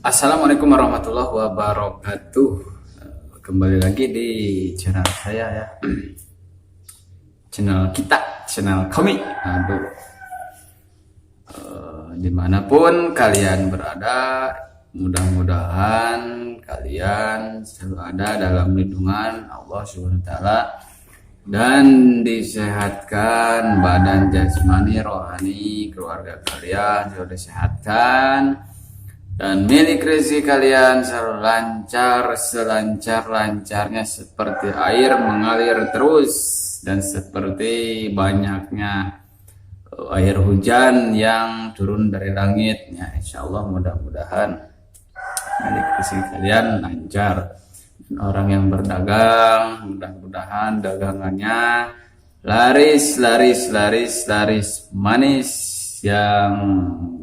Assalamualaikum warahmatullahi wabarakatuh. Kembali lagi di channel saya ya, channel kita, channel kami. Aduh, dimanapun kalian berada, mudah-mudahan kalian selalu ada dalam lindungan Allah Subhanahu Wa Taala dan disehatkan badan jasmani, rohani, keluarga kalian selalu disehatkan. Dan milik rezeki kalian selalu lancar, selancar-lancarnya seperti air mengalir terus dan seperti banyaknya air hujan yang turun dari langit. Ya, insya Allah mudah-mudahan milik rezeki kalian lancar. Dan orang yang berdagang, mudah-mudahan dagangannya laris, manis. Yang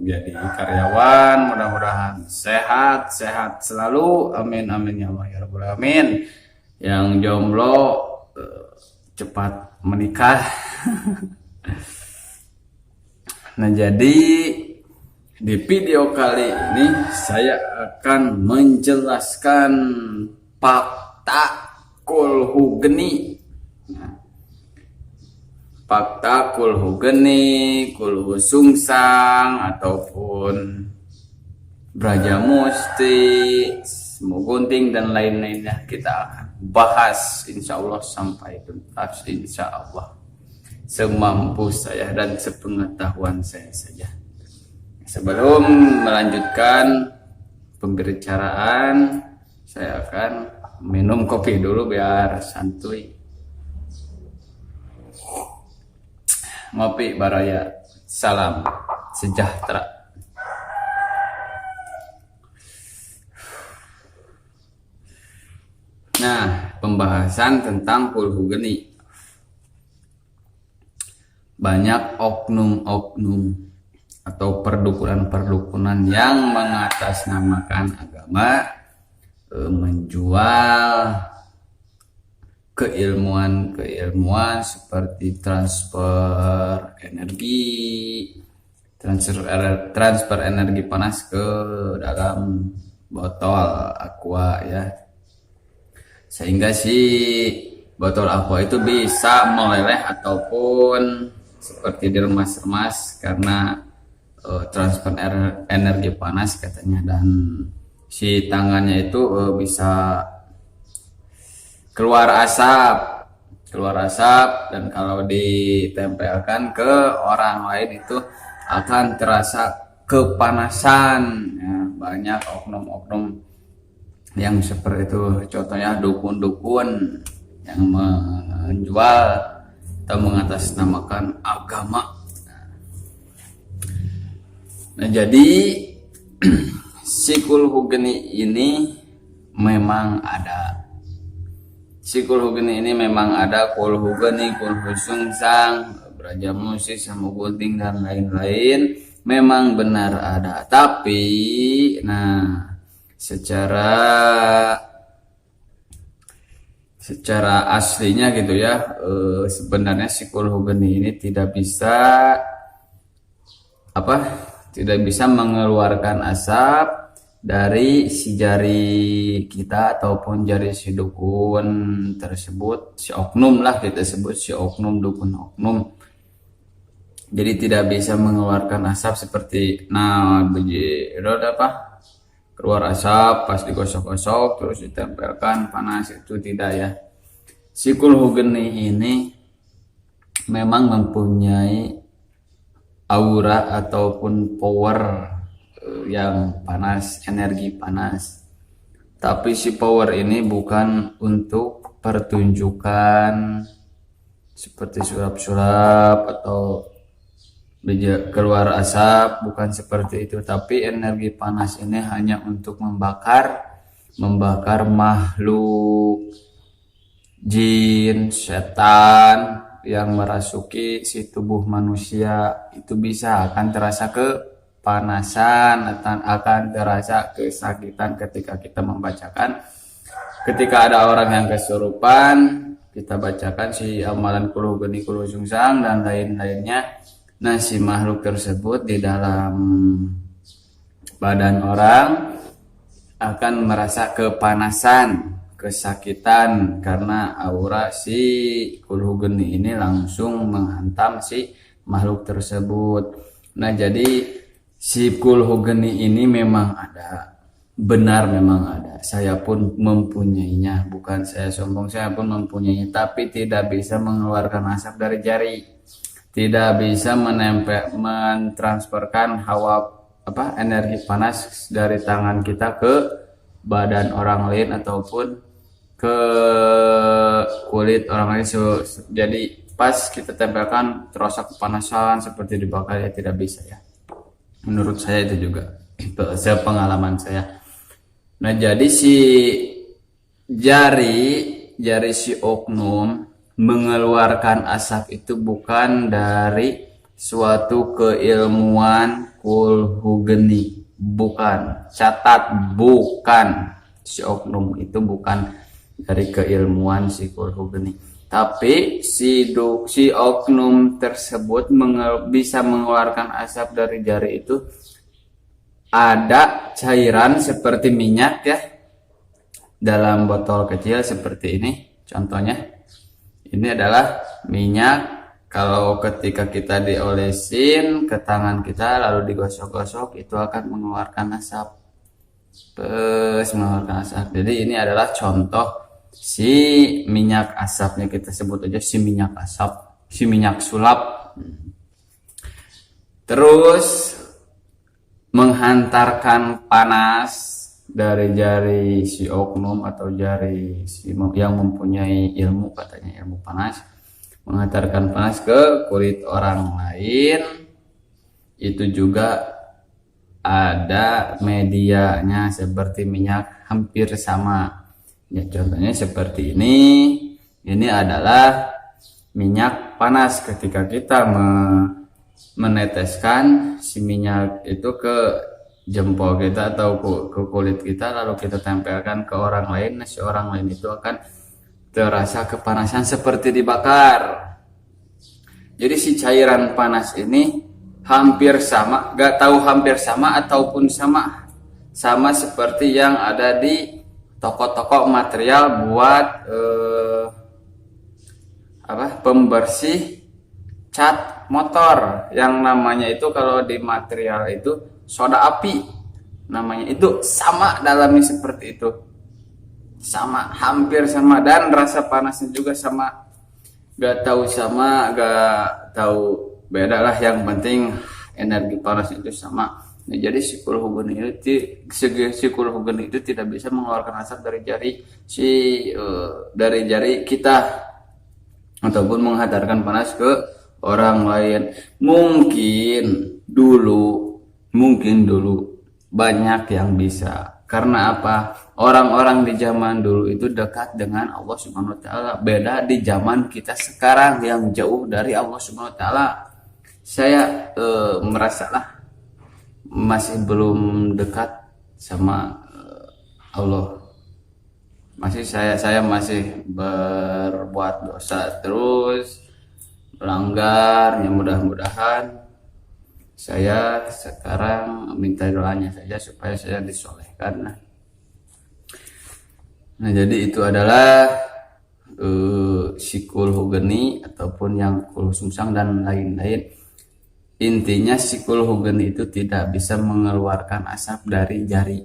jadi karyawan mudah-mudahan sehat selalu, amin ya Allah ya Rabbal Alamin. Yang jomblo cepat menikah. Nah, jadi di video kali ini saya akan menjelaskan fakta kulhu geni. Fakta kulhu geni, kulhu sungsang, ataupun braja musti, mugunting, dan lain-lainnya kita akan bahas insya Allah sampai tuntas, insya Allah semampu saya dan sepengetahuan saya saja. Sebelum melanjutkan pembicaraan, saya akan minum kopi dulu biar santuy. Ngopi baraya, salam sejahtera. Nah, pembahasan tentang kulhu geni. Banyak oknum-oknum atau perdukunan-perdukunan yang mengatasnamakan agama, menjual keilmuan seperti transfer energi panas ke dalam botol aqua ya, sehingga si botol aqua itu bisa meleleh ataupun seperti diremas-remas karena transfer energi panas katanya, dan si tangannya itu bisa keluar asap, dan kalau ditempelkan ke orang lain itu akan terasa kepanasan ya. Banyak oknum-oknum yang seperti itu, contohnya dukun-dukun yang menjual atau mengatasnamakan agama. Nah, jadi si kulhu geni ini memang ada. Si kulhu geni ini memang ada, kulhu geni, kulhu sungsang, braja musi, samugunting, dan lain-lain memang benar ada. Tapi nah, secara aslinya gitu ya, sebenarnya si kulhu geni ini tidak bisa mengeluarkan asap dari si jari kita ataupun jari si dukun tersebut, si oknum lah kita sebut, si oknum, dukun oknum. Jadi tidak bisa mengeluarkan asap seperti keluar asap pas digosok-gosok terus ditempelkan panas, itu tidak ya. Si kulhu geni ini memang mempunyai aura ataupun power yang panas, energi panas. Tapi si power ini bukan untuk pertunjukan seperti sulap-sulap atau keluar asap, bukan seperti itu. Tapi energi panas ini hanya untuk membakar makhluk jin, setan yang merasuki si tubuh manusia. Itu bisa akan terasa kepanasan, akan terasa kesakitan ketika kita membacakan. Ketika ada orang yang kesurupan, kita bacakan si amalan kulhu geni, kulhu sungsang, dan lain-lainnya. Nah, si makhluk tersebut di dalam badan orang akan merasa kepanasan, kesakitan karena aura si kulhu geni ini langsung menghantam si makhluk tersebut. Nah, jadi si kulhu geni ini memang ada, benar memang ada. Saya pun mempunyainya, bukan saya sombong, saya pun mempunyainya, tapi tidak bisa mengeluarkan asap dari jari. Tidak bisa mentransferkan energi panas dari tangan kita ke badan orang lain ataupun ke kulit orang lain. Jadi pas kita tempelkan terasa kepanasan seperti dibakar, ya tidak bisa ya. Menurut saya itu juga sepengalaman saya. Nah, jadi si jari si oknum mengeluarkan asap itu bukan dari suatu keilmuan kulhu geni, bukan. Catat, bukan. Si oknum itu bukan dari keilmuan si kulhu geni, tapi si oknum tersebut bisa mengeluarkan asap dari jari itu. Ada cairan seperti minyak ya dalam botol kecil seperti ini. Contohnya ini adalah minyak. Kalau ketika kita diolesin ke tangan kita lalu digosok-gosok, itu akan mengeluarkan asap. Mengeluarkan asap. Jadi ini adalah contoh si minyak asapnya, kita sebut aja si minyak asap, si minyak sulap. Terus menghantarkan panas dari jari si oknum atau jari si yang mempunyai ilmu, katanya ilmu panas, menghantarkan panas ke kulit orang lain. Itu juga ada medianya seperti minyak, hampir sama ya. Contohnya seperti ini adalah minyak panas. Ketika kita meneteskan si minyak itu ke jempol kita atau ke kulit kita, lalu kita tempelkan ke orang lain, si orang lain itu akan terasa kepanasan seperti dibakar. Jadi si cairan panas ini hampir sama, gak tahu hampir sama ataupun sama seperti yang ada di toko-toko material buat pembersih cat motor, yang namanya itu kalau di material itu soda api namanya. Itu sama dalamnya seperti itu, sama, hampir sama, dan rasa panasnya juga sama. Gak tahu sama, gak tahu beda lah, yang penting energi panas itu sama. Nah, jadi si kulhu geni itu tidak bisa mengeluarkan asap dari jari kita ataupun menghantarkan panas ke orang lain. Mungkin dulu banyak yang bisa. Karena apa? Orang-orang di zaman dulu itu dekat dengan Allah Subhanahu wa taala. Beda di zaman kita sekarang yang jauh dari Allah Subhanahu wa taala. Saya merasalah masih belum dekat sama Allah. Saya masih berbuat dosa terus, melanggar. Ya, mudah-mudahan saya sekarang minta doanya saja supaya saya disolehkan. Nah, jadi itu adalah si kulhu geni ataupun yang kulhu sungsang dan lain-lain. Intinya si kulhu geni itu tidak bisa mengeluarkan asap dari jari.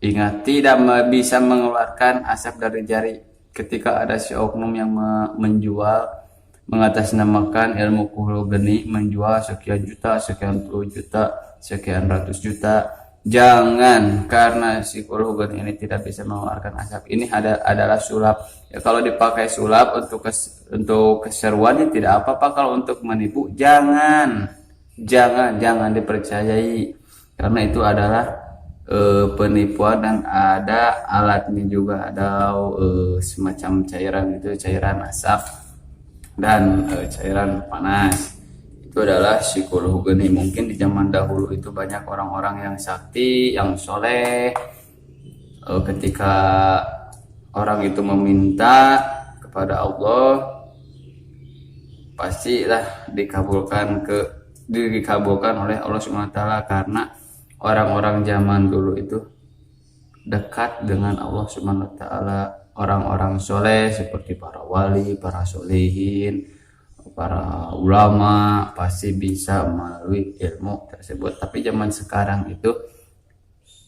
Ingat, tidak bisa mengeluarkan asap dari jari. Ketika ada si oknum yang mengatasnamakan ilmu kulhu geni, menjual sekian juta, sekian puluh juta, sekian ratus juta, jangan, karena si kulhu geni ini tidak bisa mengeluarkan asap. Ini adalah sulap. Ya, kalau dipakai sulap untuk keseruannya tidak apa-apa. Kalau untuk menipu jangan dipercayai, karena itu adalah penipuan dan ada alatnya juga, ada semacam cairan, itu cairan asap dan cairan panas. Itu adalah si kulhu geni. Mungkin di zaman dahulu itu banyak orang-orang yang sakti, yang soleh. Ketika orang itu meminta kepada Allah, pastilah dikabulkan oleh Allah Subhanahu wa taala, karena orang-orang zaman dulu itu dekat dengan Allah Subhanahu wa taala. Orang-orang soleh seperti para wali, para solehin, para ulama pasti bisa melalui ilmu tersebut. Tapi zaman sekarang itu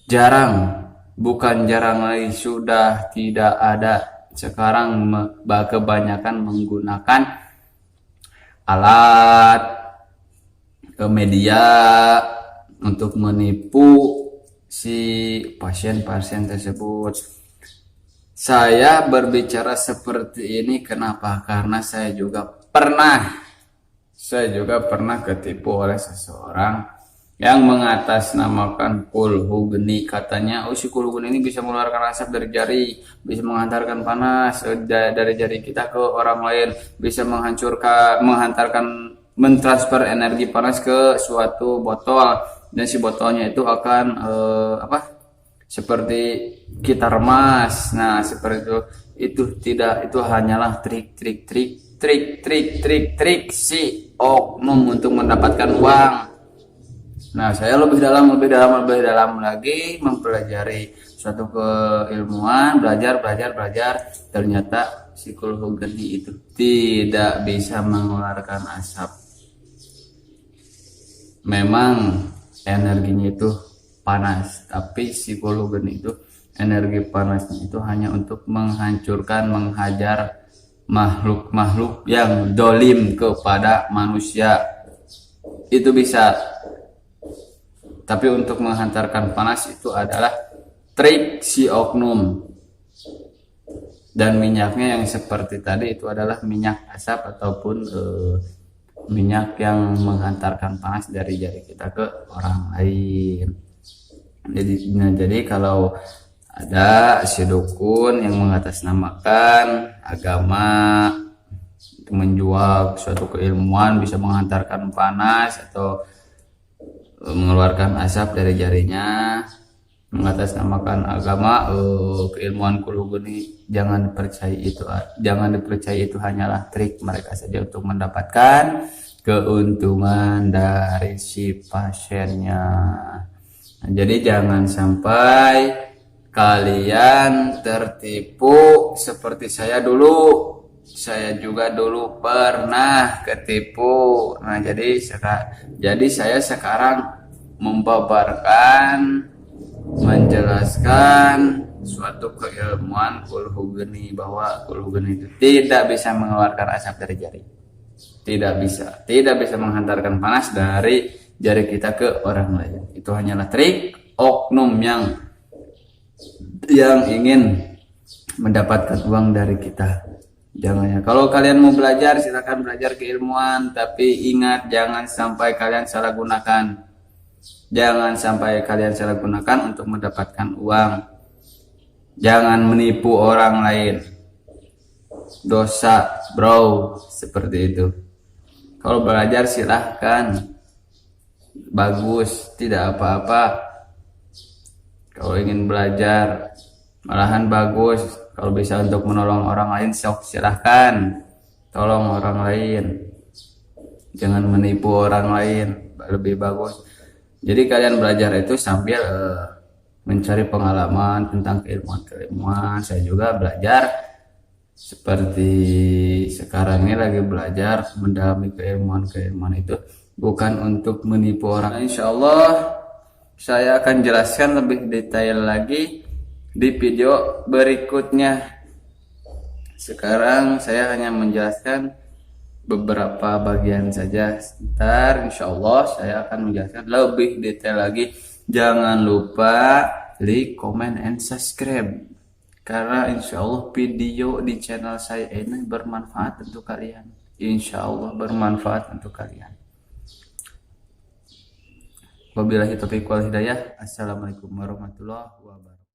jarang, bukan jarang lagi, sudah tidak ada. Sekarang kebanyakan menggunakan alat media untuk menipu si pasien-pasien tersebut. Saya berbicara seperti ini kenapa? Karena saya juga pernah ketipu oleh seseorang yang mengatasnamakan kulhu geni. Katanya, oh si kulhu geni ini bisa mengeluarkan asap dari jari, bisa menghantarkan panas dari jari kita ke orang lain, bisa mentransfer energi panas ke suatu botol, dan si botolnya itu akan seperti kita remas. Nah, seperti itu tidak, itu hanyalah trik si oknum untuk mendapatkan uang. Nah, saya lebih dalam lagi mempelajari suatu keilmuan, belajar. Ternyata psikologi geni itu tidak bisa mengeluarkan asap. Memang energinya itu panas, tapi psikologi itu energi panasnya itu hanya untuk menghancurkan, menghajar makhluk-makhluk yang dolim kepada manusia. Itu bisa. Tapi untuk menghantarkan panas itu adalah trik si oknum. Dan minyaknya yang seperti tadi itu adalah minyak asap ataupun minyak yang menghantarkan panas dari jari kita ke orang lain. Jadi kalau ada si dukun yang mengatasnamakan agama, menjual suatu keilmuan bisa menghantarkan panas atau mengeluarkan asap dari jarinya, mengatasnamakan agama, keilmuan kulugeni, jangan dipercaya itu hanyalah trik mereka saja untuk mendapatkan keuntungan dari si pasiennya. Nah, jadi jangan sampai kalian tertipu seperti saya dulu. Saya juga dulu pernah ketipu. Nah, jadi saya sekarang membabarkan, menjelaskan suatu keilmuan kulhu geni, bahwa kulhu geni itu tidak bisa mengeluarkan asap dari jari. Tidak bisa menghantarkan panas dari jari kita ke orang lain. Itu hanyalah trik oknum yang ingin mendapatkan uang dari kita. Jangan ya. Kalau kalian mau belajar, silakan belajar keilmuan, tapi ingat jangan sampai kalian salah gunakan. Jangan sampai kalian salah gunakan untuk mendapatkan uang. Jangan menipu orang lain. Dosa, bro, seperti itu. Kalau belajar silahkan, bagus, tidak apa-apa. Kalau ingin belajar, malahan bagus. Kalau bisa untuk menolong orang lain, silahkan tolong orang lain. Jangan menipu orang lain, lebih bagus. Jadi kalian belajar itu sambil mencari pengalaman tentang keilmuan. Saya juga belajar seperti sekarang ini lagi belajar mendalami keilmuan itu, bukan untuk menipu orang. Insya Allah saya akan jelaskan lebih detail lagi di video berikutnya. Sekarang saya hanya menjelaskan beberapa bagian saja. Ntar insya Allah saya akan menjelaskan lebih detail lagi. Jangan lupa like, comment, and subscribe, karena insya Allah video di channel saya ini bermanfaat untuk kalian. Insya Allah bermanfaat untuk kalian. Wabillahi taufiq wal hidayah. Assalamualaikum warahmatullahi wabarakatuh.